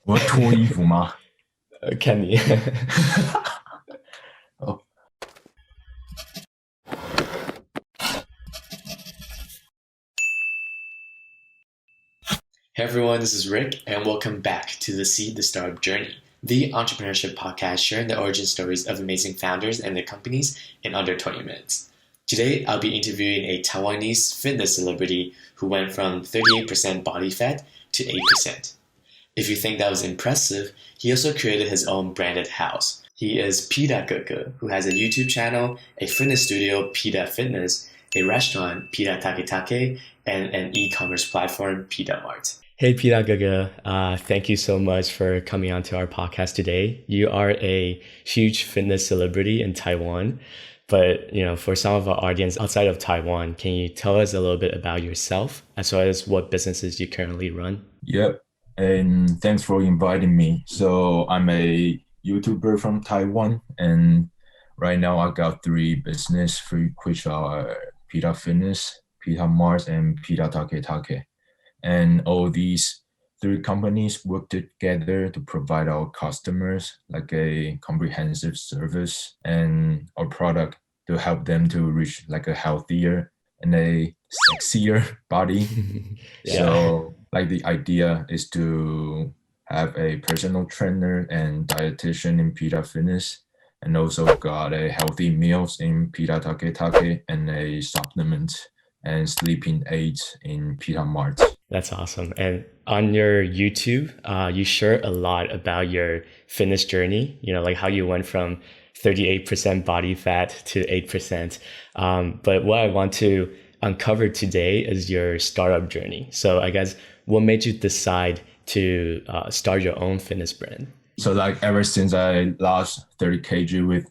我要脱衣服吗？看你。哦 Hey everyone, this is Rick, and welcome back to the Seed the Startup Journey, the entrepreneurship podcast sharing the origin stories of amazing founders and their companies in under 20 minutes. Today, I'll be interviewing a Taiwanese fitness celebrity who went from 38% body fat to 8%. If you think that was impressive, he also created his own branded house. He is Peeta葛格, who has a YouTube channel, a fitness studio, Peeta Fitness, a restaurant, Peeta TakeTake, and an e-commerce platform, Peeta Mart. Hey, Peeta Gaga. Thank you so much for coming on to our podcast today. You are a huge fitness celebrity in Taiwan, but for some of our audience outside of Taiwan, can you tell us a little bit about yourself as well as what businesses you currently run? Yep. And thanks for inviting me. So I'm a YouTuber from Taiwan, and right now I got three business which are Peeta Fitness, Peeta Mart, and Peeta TakeTake. And all these three companies work together to provide our customers like a comprehensive service and our product to help them to reach like a healthier and a sexier body. Yeah. So like the idea is to have a personal trainer and dietitian in Peeta Fitness, and also got a healthy meals in Peeta TakeTake and a supplement and sleeping aids in Peeta Mart. That's awesome. And on your YouTube, you share a lot about your fitness journey, like how you went from 38% body fat to 8%. But what I want to uncover today is your startup journey. So I guess what made you decide to start your own fitness brand? So like ever since I lost 30 kg with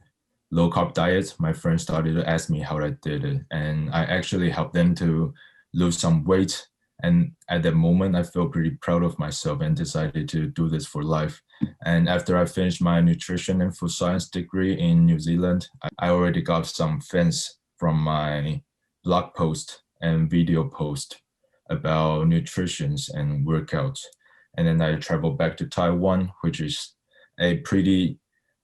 low carb diet, my friends started to ask me how I did it. And I actually helped them to lose some weight. And at that moment, I felt pretty proud of myself and decided to do this for life. And after I finished my nutrition and food science degree in New Zealand, I already got some fans from my blog post and video post about nutrition and workouts. And then I traveled back to Taiwan, which is a pretty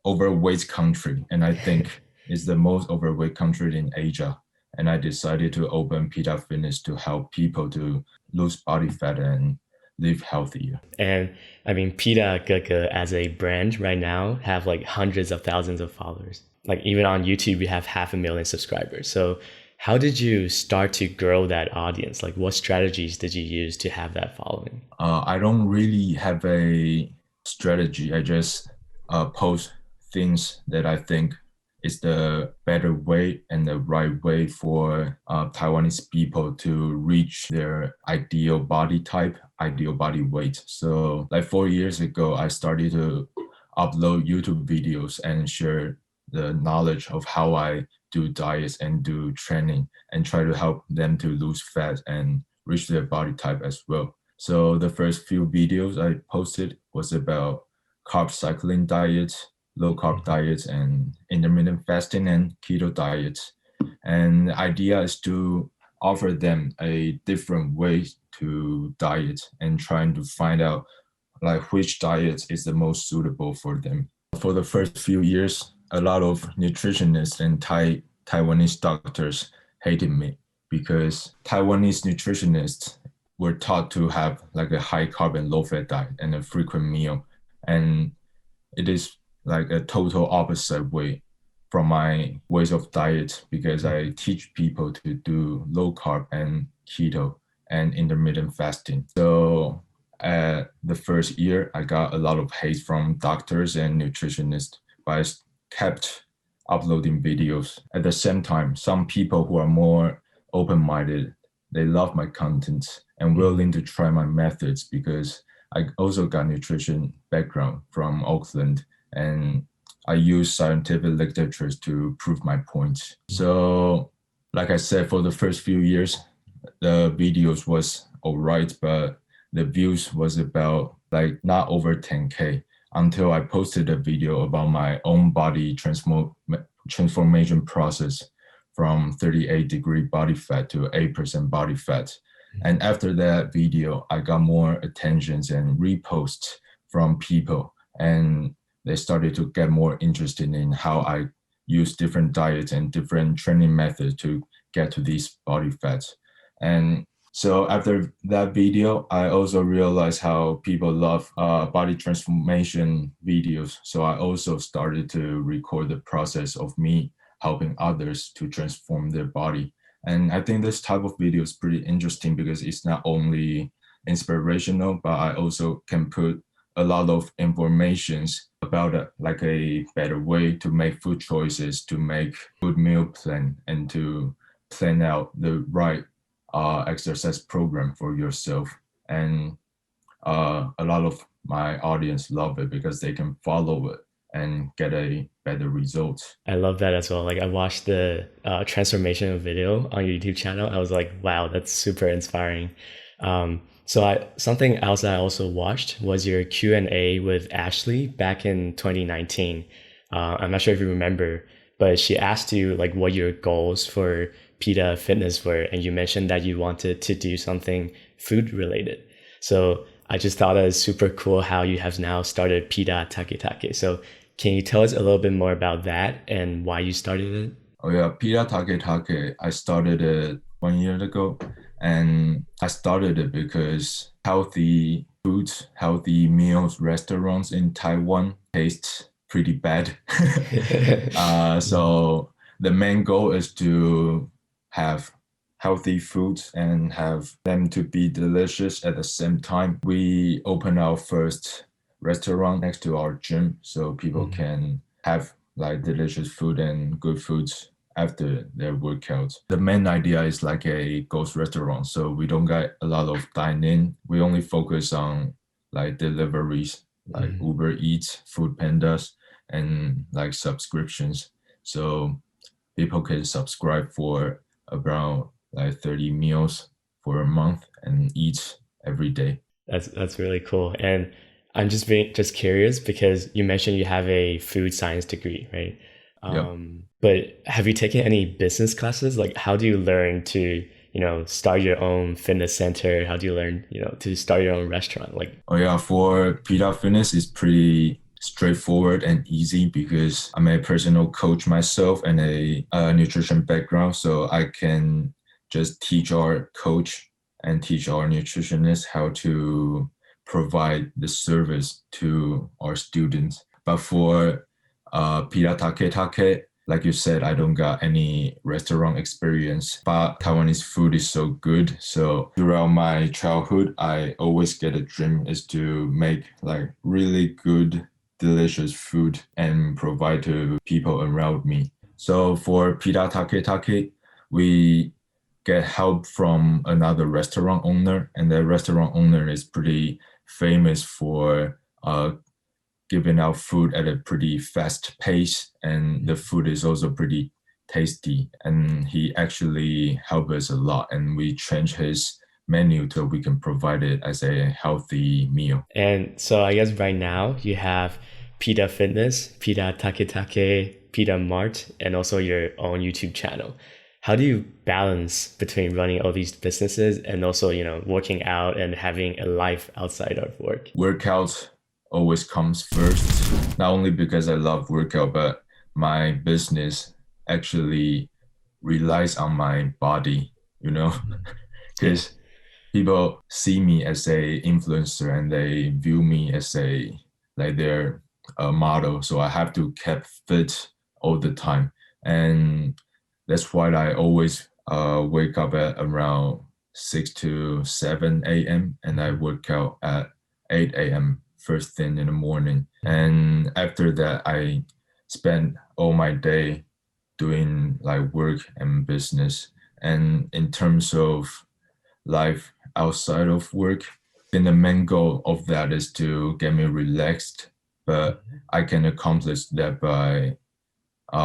overweight country, and I think it's the most overweight country in Asia. And I decided to open Peeta Fitness to help people to lose body fat and live healthier. And I mean, Peeta葛格as a brand right now have like hundreds of thousands of followers. Like even on YouTube, we have 500,000 subscribers. So how did you start to grow that audience? Like what strategies did you use to have that following? I don't really have a strategy. I just post things that I think is the better way and the right way for Taiwanese people to reach their ideal body type, ideal body weight. So like 4 years ago, I started to upload YouTube videos and share the knowledge of how I do diets and do training and try to help them to lose fat and reach their body type as well. So the first few videos I posted was about carb cycling diets, low carb diets, and intermittent fasting and keto diets. And the idea is to offer them a different way to diet and trying to find out like which diet is the most suitable for them. For the first few years, a lot of nutritionists and Taiwanese doctors hated me because Taiwanese nutritionists were taught to have like a high carb and low fat diet and a frequent meal. And it is like a total opposite way from my ways of diet because I teach people to do low carb and keto and intermittent fasting. So the first year, I got a lot of hate from doctors and nutritionists, but I kept uploading videos. At the same time, some people who are more open-minded, they love my content and willing to try my methods because I also got nutrition background from Auckland and I use scientific literature to prove my points. So, like I said, for the first few years, the videos was all right, but the views was about like not over 10K until I posted a video about my own body transformation process from 38-degree body fat to 8% body fat. And after that video, I got more attentions and reposts from people, and they started to get more interested in how I use different diets and different training methods to get to these body fats. And so after that video, I also realized how people love body transformation videos. So I also started to record the process of me helping others to transform their body. And I think this type of video is pretty interesting because it's not only inspirational, but I also can put a lot of informations about like a better way to make food choices, to make good meal plan, and to plan out the right exercise program for yourself. And a lot of my audience love it because they can follow it and get a better result. I love that as well. Like I watched the transformation video on your YouTube channel. I was like, wow, that's super inspiring. Something else that I also watched was your Q&A with Ashley back in 2019. I'm not sure if you remember, but she asked you like what your goals for Peeta Fitness were, and you mentioned that you wanted to do something food related. So I just thought it was super cool how you have now started Peeta TakeTake. So can you tell us a little bit more about that and why you started it? Oh yeah, Peeta TakeTake, I started it 1 year ago, and I started it because healthy foods, healthy meals, restaurants in Taiwan taste pretty bad. So the main goal is to have healthy foods and have them to be delicious at the same time. We open our first restaurant next to our gym so people can have like delicious food and good foods after their workout. The main idea is like a ghost restaurant, so we don't get a lot of dine-in. We only focus on like deliveries, like Uber Eats, Food Pandas, and like subscriptions. So people can subscribe for around like 30 meals for a month and eat every day. That's really cool. And I'm just curious because you mentioned you have a food science degree, right? Yep. But have you taken any business classes? Like how do you learn to, start your own fitness center? How do you learn, to start your own restaurant? Like, Oh yeah, for Peeta Fitness, it's pretty straightforward and easy because I'm a personal coach myself and a nutrition background, so I can just teach our coach and teach our nutritionist how to provide the service to our students. But for Peeta TakeTake, like you said, I don't got any restaurant experience, but Taiwanese food is so good. So throughout my childhood, I always get a dream is to make like really good, delicious food and provide to people around me. So for Peeta TakeTake, we get help from another restaurant owner, and the restaurant owner is pretty famous for giving out food at a pretty fast pace, and the food is also pretty tasty, and he actually helped us a lot, and we changed his menu so we can provide it as a healthy meal. and so I guess right now you have Peeta Fitness, Peeta TakeTake, Peeta Mart, and also your own YouTube channel. How do you balance between running all these businesses and also, working out and having a life outside of work? Workout always comes first, not only because I love workout, but my business actually relies on my body, because people see me as a influencer and they view me as their model. So I have to keep fit all the time. And that's why I always wake up at around 6 to 7 a.m. and I work out at 8 a.m. first thing in the morning. And after that, I spend all my day doing like work and business. And in terms of life outside of work, then the main goal of that is to get me relaxed. But I can accomplish that by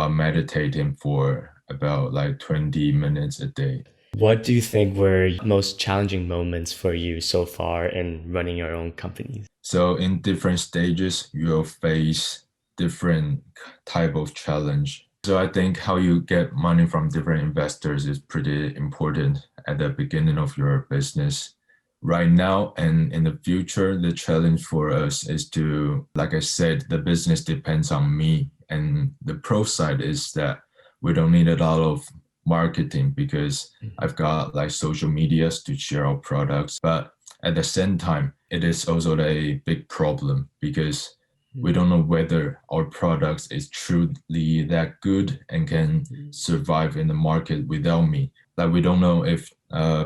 meditating for about like 20 minutes a day. What do you think were most challenging moments for you so far in running your own companies? So in different stages, you'll face different type of challenge. So I think how you get money from different investors is pretty important at the beginning of your business. right now and in the future, the challenge for us is to, like I said, the business depends on me. And the pro side is that we don't need a lot of marketing because I've got like social medias to share our products. But at the same time, it is also a big problem because we don't know whether our products is truly that good and can survive in the market without me. Like we don't know if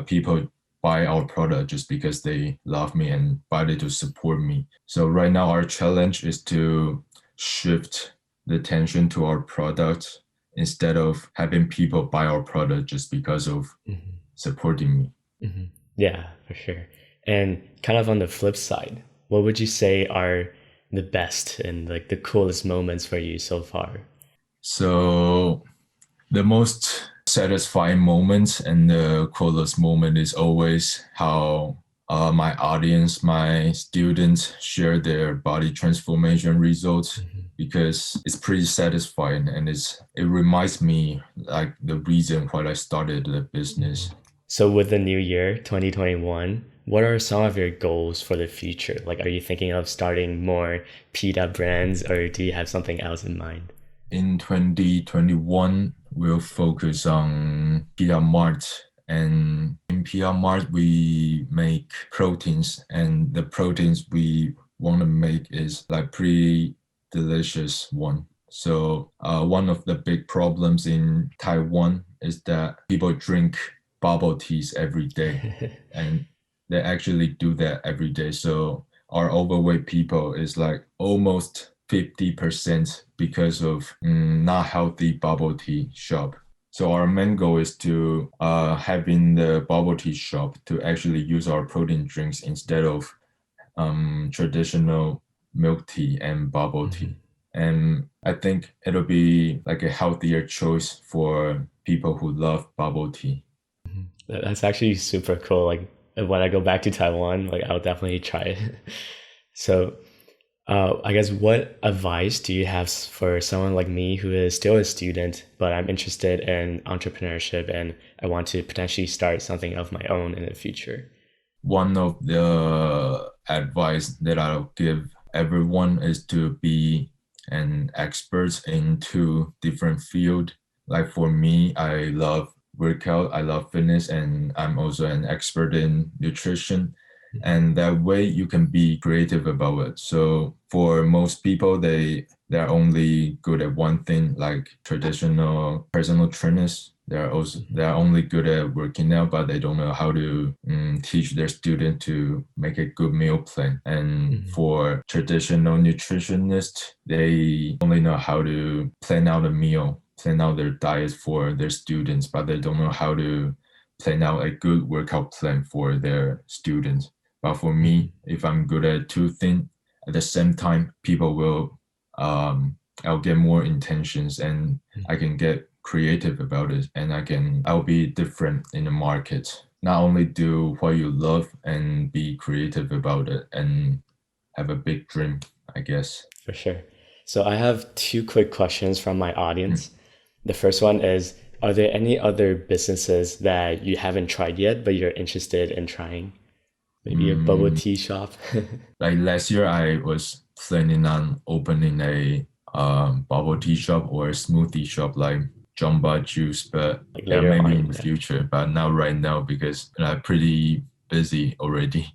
people buy our product just because they love me and buy it to support me. So right now our challenge is to shift the attention to our product instead of having people buy our product just because of supporting me. Yeah, for sure. And kind of on the flip side, what would you say are the best and like the coolest moments for you so far? So the most satisfying moments and the coolest moment is always how my audience, my students share their body transformation results because it's pretty satisfying and it reminds me like the reason why I started the business. So with the new year, 2021, what are some of your goals for the future? Like, are you thinking of starting more Peeta brands or do you have something else in mind? In 2021, we'll focus on Peeta Mart. And in Peeta Mart, we make proteins, and the proteins we want to make is like pretty delicious one. So one of the big problems in Taiwan is that people drink bubble teas every day, and they actually do that every day. So our overweight people is like almost 50% because of not healthy bubble tea shop. So our main goal is to having the bubble tea shop to actually use our protein drinks instead of traditional milk tea and bubble tea. And I think it'll be like a healthier choice for people who love bubble tea. That's actually super cool. Like when I go back to Taiwan, like I'll definitely try it. So I guess what advice do you have for someone like me who is still a student, but I'm interested in entrepreneurship and I want to potentially start something of my own in the future? One of the advice that I'll give everyone is to be an expert in two different field. Like for me, I love workout, I love fitness, and I'm also an expert in nutrition. And that way you can be creative about it. So for most people, they're only good at one thing, like traditional personal trainers. They're only good at working out, but they don't know how to teach their student to make a good meal plan. And for traditional nutritionists, they only know how to plan out a meal, plan out their diet for their students, but they don't know how to plan out a good workout plan for their students. But for me, if I'm good at two things at the same time, people will I'll get more intentions and I can get creative about it and I'll be different in the market. Not only do what you love and be creative about it and have a big dream, I guess. For sure. So I have two quick questions from my audience. The first one is, are there any other businesses that you haven't tried yet, but you're interested in trying? Maybe a bubble tea shop? Like last year, I was planning on opening a bubble tea shop or a smoothie shop like Jamba Juice, but Like yeah, later maybe on, in the yeah. future, but not right now because I'm pretty busy already.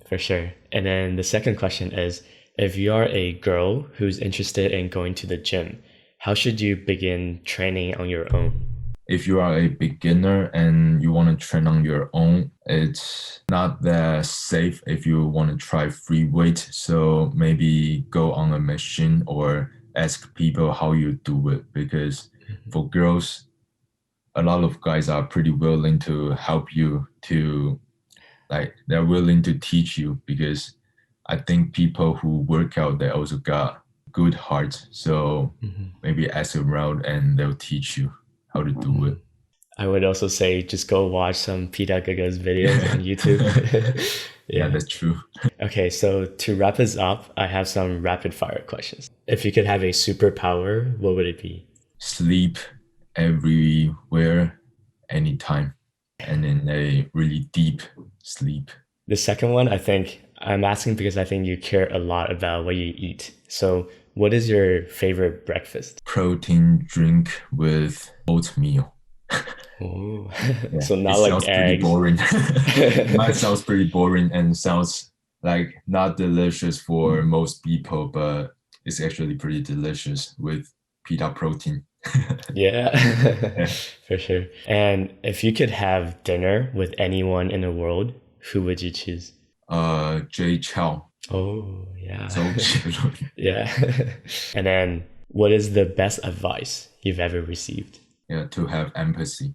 For sure. And then the second question is, if you are a girl who's interested in going to the gym, how should you begin training on your own? If you are a beginner and you want to train on your own, it's not that safe if you want to try free weight. So maybe go on a machine or ask people how you do it because for girls, a lot of guys are pretty willing to help you to like they're willing to teach you because I think people who work out they also got good hearts. So maybe ask around and they'll teach you how to do it. I would also say just go watch some Peeta Gaga's videos on YouTube. Yeah, Yeah. that's true. Okay, so to wrap us up, I have some rapid fire questions. If you could have a superpower, what would it be? Sleep everywhere, anytime, and in a really deep sleep. The second one, I think I'm asking because I think you care a lot about what you eat. So, what is your favorite breakfast? Protein drink with oatmeal. Oh, Yeah, so it not like sounds pretty eggs. boring. Mine sounds pretty boring and sounds like not delicious for most people, but it's actually pretty delicious with pita protein. Yeah, Yeah. for sure. And if you could have dinner with anyone in the world, who would you choose? Jay Chow. Oh, yeah. So Yeah. And then, what is the best advice you've ever received? yeah, to have empathy.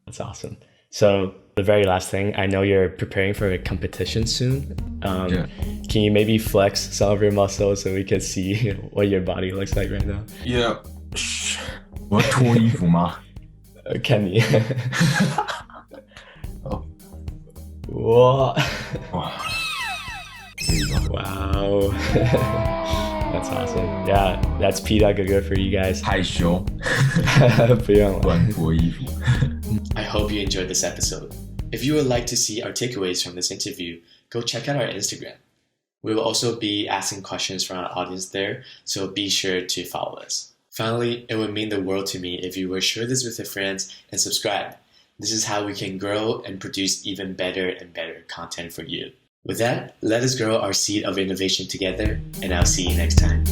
That's awesome. So, the very last thing, I know you're preparing for a competition soon. Yeah. Can you maybe flex some of your muscles so we can see what your body looks like right now? Yeah. 我要脱衣服吗？Can you? 哦，哇哇，可以吗？ Wow. That's awesome. Yeah, that's Peeta TakeTake for you guys. 害羞，不用了。乱脱衣服。I hope you enjoyed this episode. If you would like to see our takeaways from this interview, go check out our Instagram. We will also be asking questions from our audience there, so be sure to follow us. Finally, it would mean the world to me if you would share this with your friends and subscribe. This is how we can grow and produce even better and better content for you. With that, let us grow our seed of innovation together, and I'll see you next time.